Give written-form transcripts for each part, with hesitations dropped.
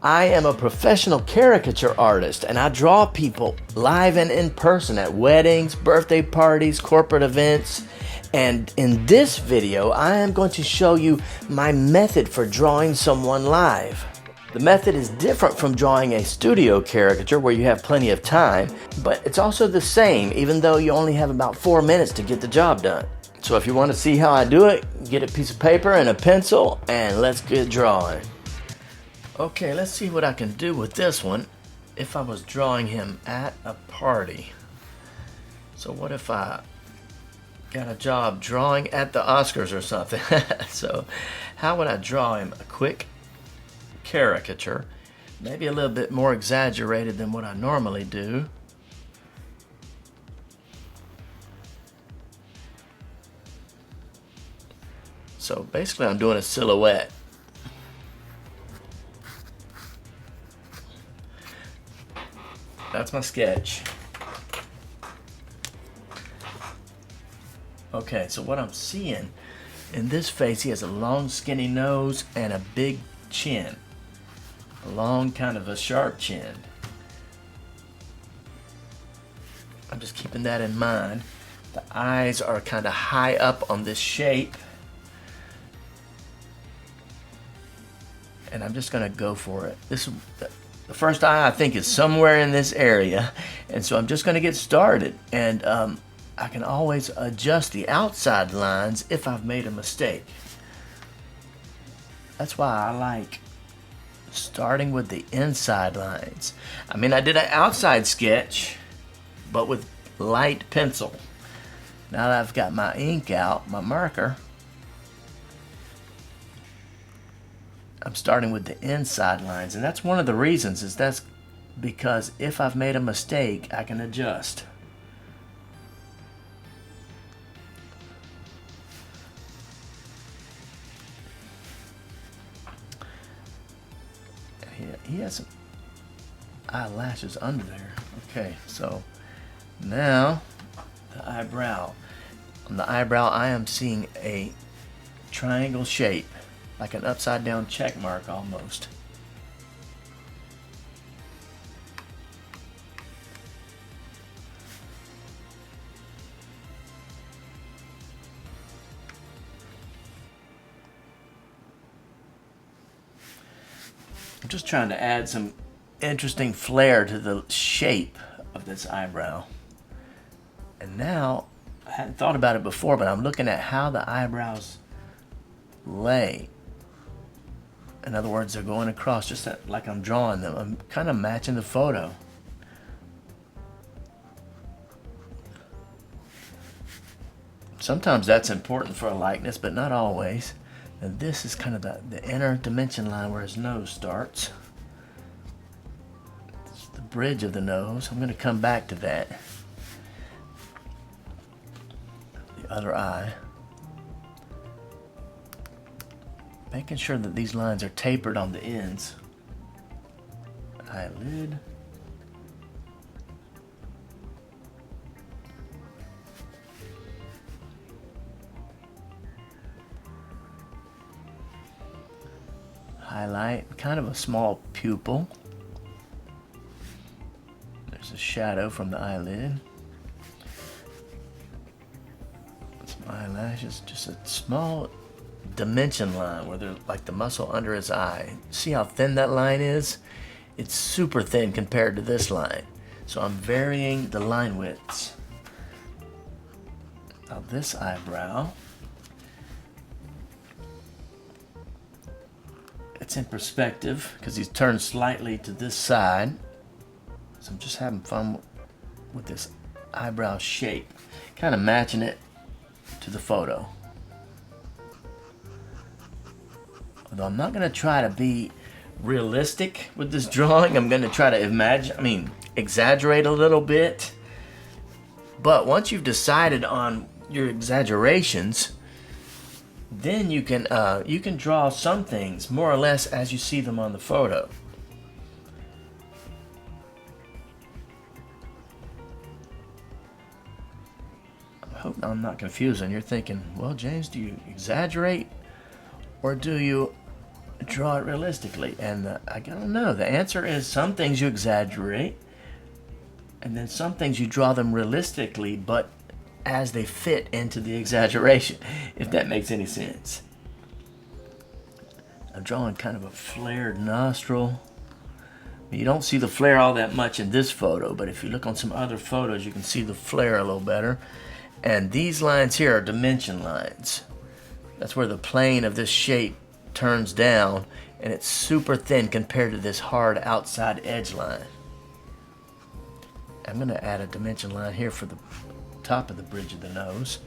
I am a professional caricature artist, and I draw people live and in person at weddings, birthday parties, corporate events. And in this video, I am going to show you my method for drawing someone live. The method is different from drawing a studio caricature where you have plenty of time, but it's also the same even though you only have about 4 minutes to get the job done. So if you want to see how I do it, get a piece of paper and a pencil and let's get drawing. Okay, let's see what I can do with this one if I was drawing him at a party. So what if I got a job drawing at the Oscars or something? So how would I draw him? A quick caricature, maybe a little bit more exaggerated than what I normally do. So basically I'm doing a silhouette. That's my sketch. Okay, so what I'm seeing in this face, he has a long skinny nose and a big chin. A long, kind of a sharp chin. I'm just keeping that in mind. The eyes are kind of high up on this shape. And I'm just gonna go for it. The first eye I think is somewhere in this area. And so I'm just gonna get started. And I can always adjust the outside lines if I've made a mistake. That's why I like starting with the inside lines. I mean, I did an outside sketch, but with light pencil. Now that I've got my ink out, my marker, I'm starting with the inside lines. And that's one of the reasons, is that's because if I've made a mistake, I can adjust. He has some eyelashes under there. Okay, so now the eyebrow. On the eyebrow, I am seeing a triangle shape, like an upside down check mark almost. I'm just trying to add some interesting flair to the shape of this eyebrow. And now, I hadn't thought about it before, but I'm looking at how the eyebrows lay. In other words, they're going across just like I'm drawing them. I'm kind of matching the photo. Sometimes that's important for a likeness, but not always. And this is kind of the inner dimension line where his nose starts. It's the bridge of the nose. I'm going to come back to that. The other eye. Making sure that these lines are tapered on the ends. Eyelid. Highlight, kind of a small pupil. There's a shadow from the eyelid. Some eyelashes, just a small dimension line where they're like the muscle under his eye. See how thin that line is? It's super thin compared to this line. So I'm varying the line widths. Now this eyebrow, it's in perspective because he's turned slightly to this side. So I'm just having fun with this eyebrow shape, kind of matching it to the photo. Although I'm not going to try to be realistic with this drawing, I'm going to try to exaggerate a little bit. But once you've decided on your exaggerations, then you can draw some things more or less as you see them on the photo. I hope I'm not confusing. You're thinking, well, James, do you exaggerate or do you draw it realistically? And I don't know. The answer is some things you exaggerate, and then some things you draw them realistically, but as they fit into the exaggeration, if that makes any sense. I'm drawing kind of a flared nostril. You don't see the flare all that much in this photo, but if you look on some other photos, you can see the flare a little better. And these lines here are dimension lines. That's where the plane of this shape turns down, and it's super thin compared to this hard outside edge line. I'm going to add a dimension line here for the top of the bridge of the nose.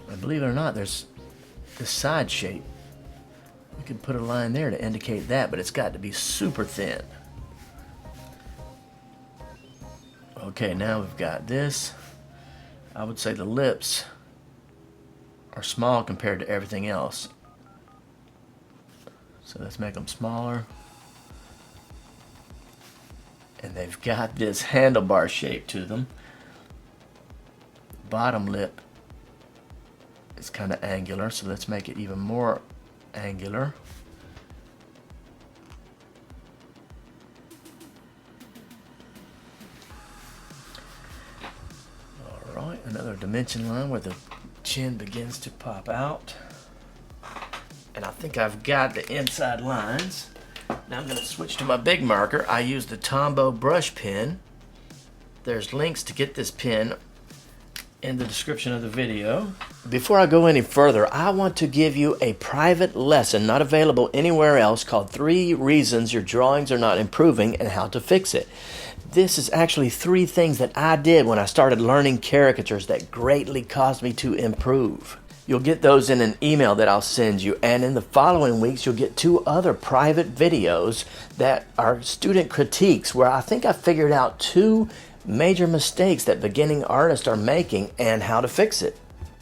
And believe it or not, there's this side shape. We could put a line there to indicate that, but it's got to be super thin. Okay, now we've got this. I would say the lips are small compared to everything else. So let's make them smaller. And they've got this handlebar shape to them. Bottom lip is kind of angular, so let's make it even more angular. Alright, another dimension line where the chin begins to pop out. And I think I've got the inside lines. Now I'm going to switch to my big marker. I use the Tombow brush pen. There's links to get this pen in the description of the video. Before I go any further, I want to give you a private lesson not available anywhere else called 3 Reasons Your Drawings Are Not Improving and How to Fix It. This is actually 3 things that I did when I started learning caricatures that greatly caused me to improve. You'll get those in an email that I'll send you, and in the following weeks you'll get 2 other private videos that are student critiques where I think I figured out 2 major mistakes that beginning artists are making and how to fix it.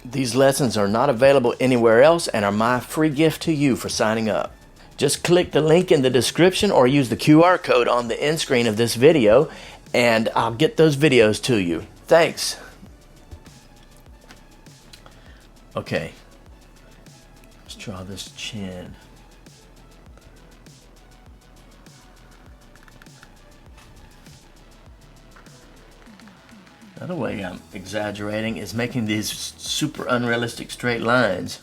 These lessons are not available anywhere else and are my free gift to you for signing up. Just click the link in the description or use the QR code on the end screen of this video and I'll get those videos to you. Thanks. Okay, let's draw this chin. Another way I'm exaggerating is making these super unrealistic straight lines.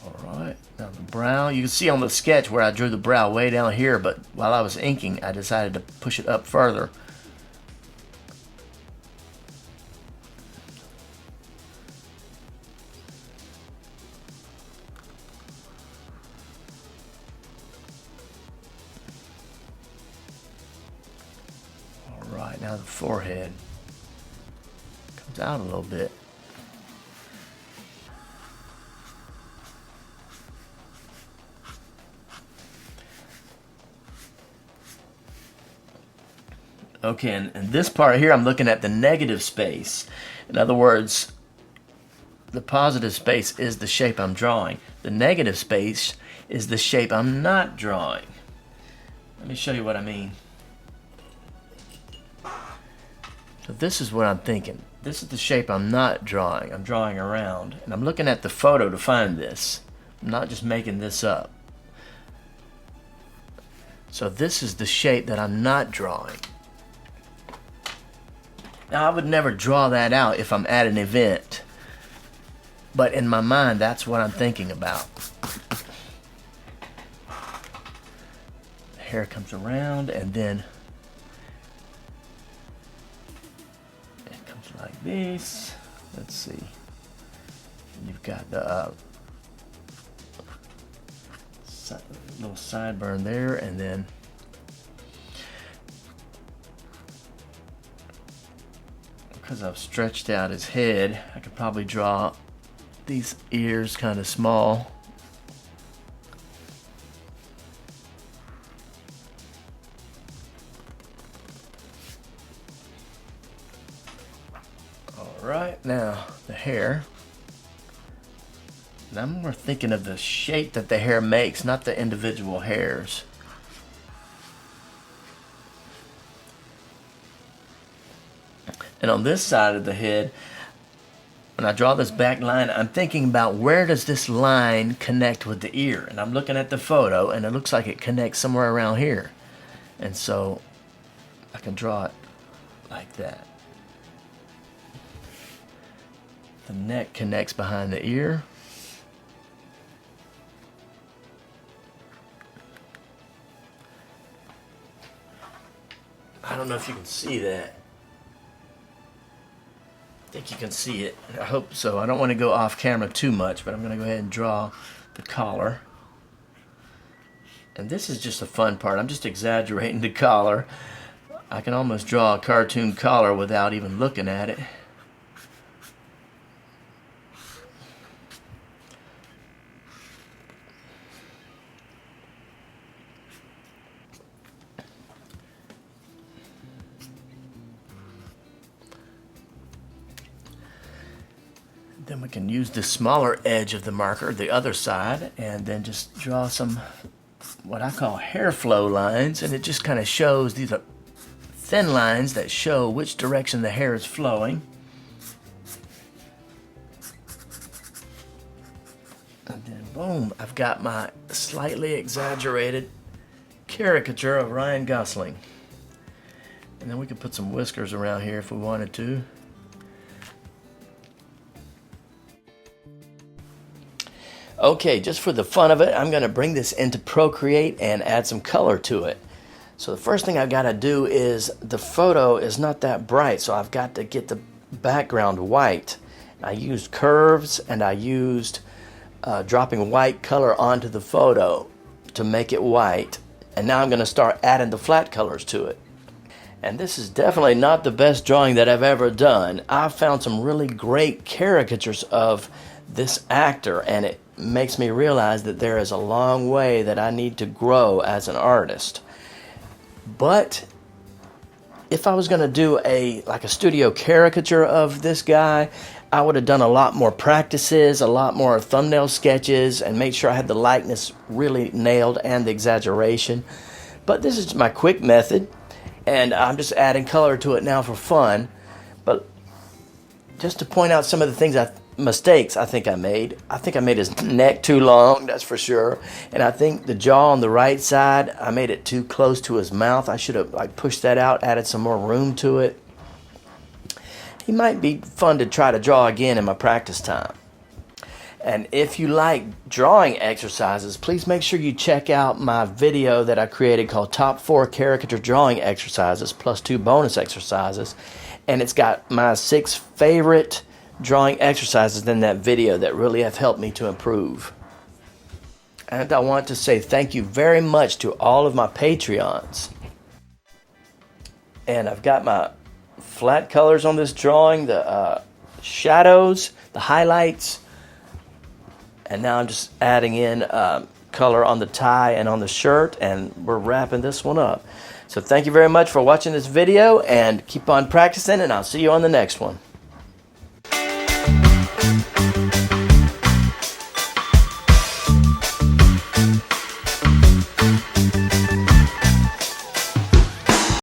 Alright, now the brow, you can see on the sketch where I drew the brow way down here, but while I was inking I decided to push it up further. Alright, now the forehead comes out a little bit. Okay, and this part here I'm looking at the negative space. In other words, the positive space is the shape I'm drawing. The negative space is the shape I'm not drawing. Let me show you what I mean. So this is what I'm thinking. This is the shape I'm not drawing. I'm drawing around. And I'm looking at the photo to find this. I'm not just making this up. So this is the shape that I'm not drawing. Now I would never draw that out if I'm at an event. But in my mind, that's what I'm thinking about. The hair comes around and then it comes like this. Let's see. You've got the little sideburn there, and then because I've stretched out his head, I could probably draw these ears kind of small. Alright, now the hair. And I'm more thinking of the shape that the hair makes, not the individual hairs. And on this side of the head, when I draw this back line, I'm thinking about where does this line connect with the ear. And I'm looking at the photo, and it looks like it connects somewhere around here. And so I can draw it like that. The neck connects behind the ear. I don't know if you can see that. I think you can see it. I hope so. I don't want to go off camera too much, but I'm going to go ahead and draw the collar. And this is just the fun part. I'm just exaggerating the collar. I can almost draw a cartoon collar without even looking at it. Then we can use the smaller edge of the marker, the other side, and then just draw some what I call hair flow lines, and it just kind of shows, these are thin lines that show which direction the hair is flowing. And then boom, I've got my slightly exaggerated caricature of Ryan Gosling. And then we could put some whiskers around here if we wanted to. Okay, just for the fun of it, I'm going to bring this into Procreate and add some color to it. So the first thing I've got to do is, the photo is not that bright, so I've got to get the background white. I used curves, and I used dropping white color onto the photo to make it white. And now I'm going to start adding the flat colors to it. And this is definitely not the best drawing that I've ever done. I've found some really great caricatures of this actor, and it makes me realize that there is a long way that I need to grow as an artist. But if I was going to do like a studio caricature of this guy, I would have done a lot more practices, a lot more thumbnail sketches, and made sure I had the likeness really nailed and the exaggeration. But this is my quick method, and I'm just adding color to it now for fun. But just to point out some of the things mistakes I think I made. I think I made his neck too long, that's for sure. And I think the jaw on the right side, I made it too close to his mouth. I should have pushed that out, added some more room to it. He might be fun to try to draw again in my practice time. And if you like drawing exercises, please make sure you check out my video that I created called Top 4 Caricature Drawing Exercises plus 2 bonus exercises. And it's got my 6 favorite drawing exercises in that video that really have helped me to improve. And I want to say thank you very much to all of my Patreons. And I've got my flat colors on this drawing, the shadows, the highlights, and now I'm just adding in color on the tie and on the shirt, and we're wrapping this one up. So thank you very much for watching this video, and keep on practicing, and I'll see you on the next one.